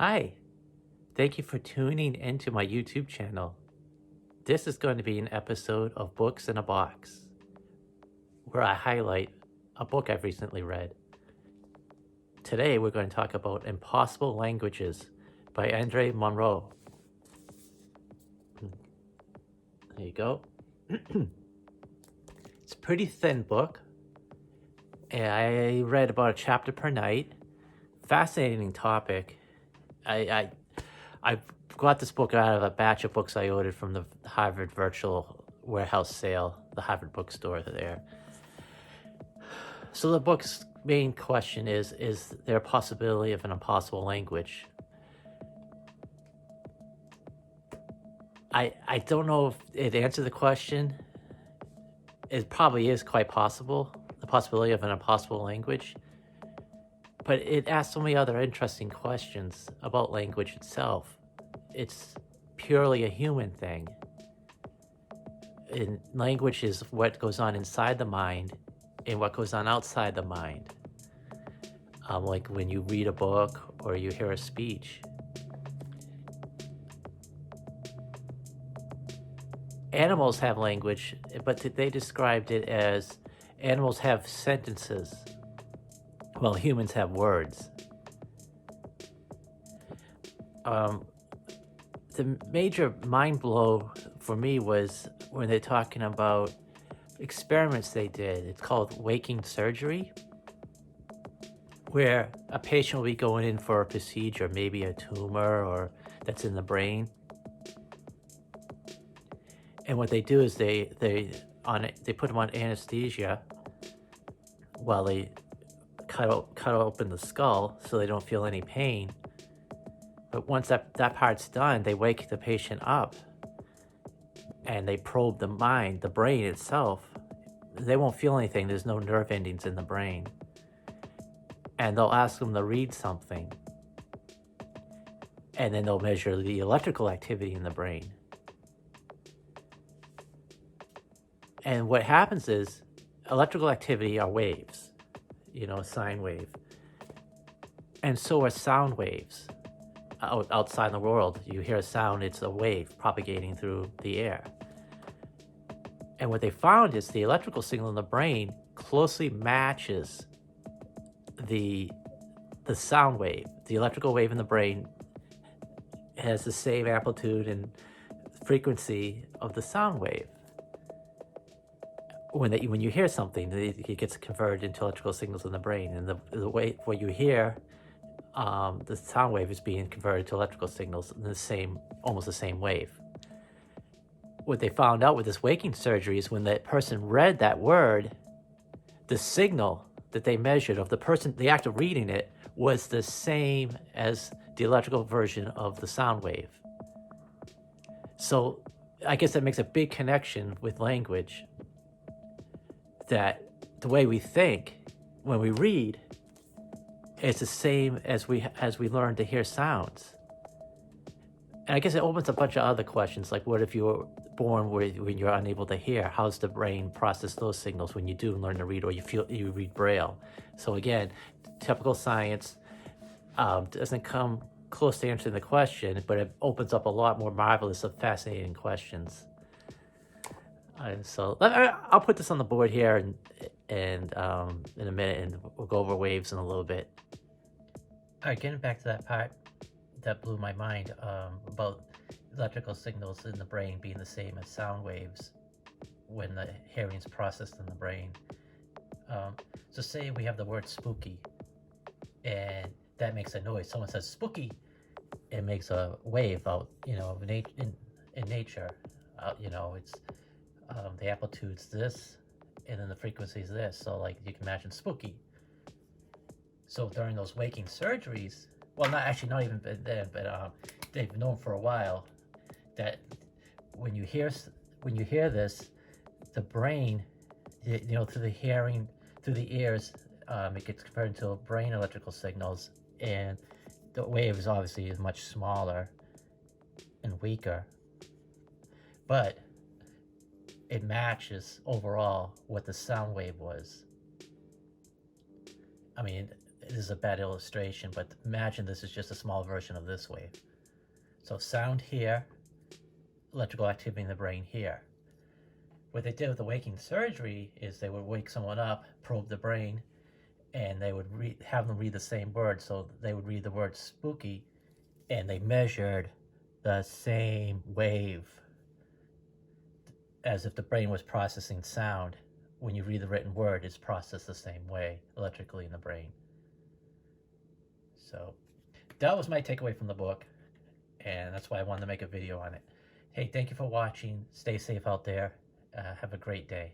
Hi, thank you for tuning into my YouTube channel. This is going to be an episode of Books in a Box, where I highlight a book I've recently read. Today we're going to talk about Impossible Languages by Moro. There you go. It's a pretty thin book. I read about a chapter per night. Fascinating topic. I got this book out of a batch of books I ordered from the Harvard Virtual Warehouse Sale, the Harvard bookstore there. So the book's main question is there a possibility of an impossible language? I don't know if it answered the question. It probably is quite possible, the possibility of an impossible language. But it asks so many other interesting questions about language itself. It's purely a human thing. And language is what goes on inside the mind and what goes on outside the mind. Like when you read a book or you hear a speech. Animals have language, but they described it as animals have sentences, while humans have words. The major mind blow for me was when they're talking about experiments they did. It's called waking surgery, where a patient will be going in for a procedure, maybe a tumor or that's in the brain. And what they do is they put them on anesthesia while they cut open the skull so they don't feel any pain. But once that part's done, they wake the patient up and they probe the mind, the brain itself. They won't feel anything. There's no nerve endings in the brain. And they'll ask them to read something. And then they'll measure the electrical activity in the brain. And what happens is electrical activity are waves, a sine wave. And so are sound waves. Outside in the world, you hear a sound, it's a wave propagating through the air. And what they found is the electrical signal in the brain closely matches the sound wave. The electrical wave in the brain has the same amplitude and frequency of the sound wave. When you hear something, it gets converted into electrical signals in the brain, and the way what you hear, the sound wave is being converted to electrical signals in almost the same wave. What they found out with this waking surgery is when that person read that word, the signal that they measured of the act of reading it was the same as the electrical version of the sound wave. So I guess that makes a big connection with language, that the way we think when we read is the same as we learn to hear sounds. And I guess it opens a bunch of other questions, like what if you were born when you're unable to hear? How's the brain process those signals when you do learn to read, or you read Braille? So again, typical science doesn't come close to answering the question, but it opens up a lot more marvelous and fascinating questions. So I'll put this on the board here and in a minute, and we'll go over waves in a little bit. All right, getting back to that part that blew my mind about electrical signals in the brain being the same as sound waves when the hearing's processed in the brain. So say we have the word spooky, and that makes a noise. Someone says spooky, it makes a wave out, in nature. It's the amplitude's this, and then the frequency's this. So like you can imagine spooky. So during those waking surgeries, well, not even then, but they've known for a while that when you hear this, the brain, through the hearing, through the ears, it gets converted into brain electrical signals, and the wave is obviously much smaller and weaker, but it matches overall what the sound wave was. I mean, this is a bad illustration, but imagine this is just a small version of this wave. So sound here, electrical activity in the brain here. What they did with the waking surgery is they would wake someone up, probe the brain, and they would have them read the same word. So they would read the word spooky, and they measured the same wave as if the brain was processing sound. When you read the written word, it's processed the same way electrically in the brain. So that was my takeaway from the book, and that's why I wanted to make a video on it. Hey, thank you for watching. Stay safe out there. Have a great day.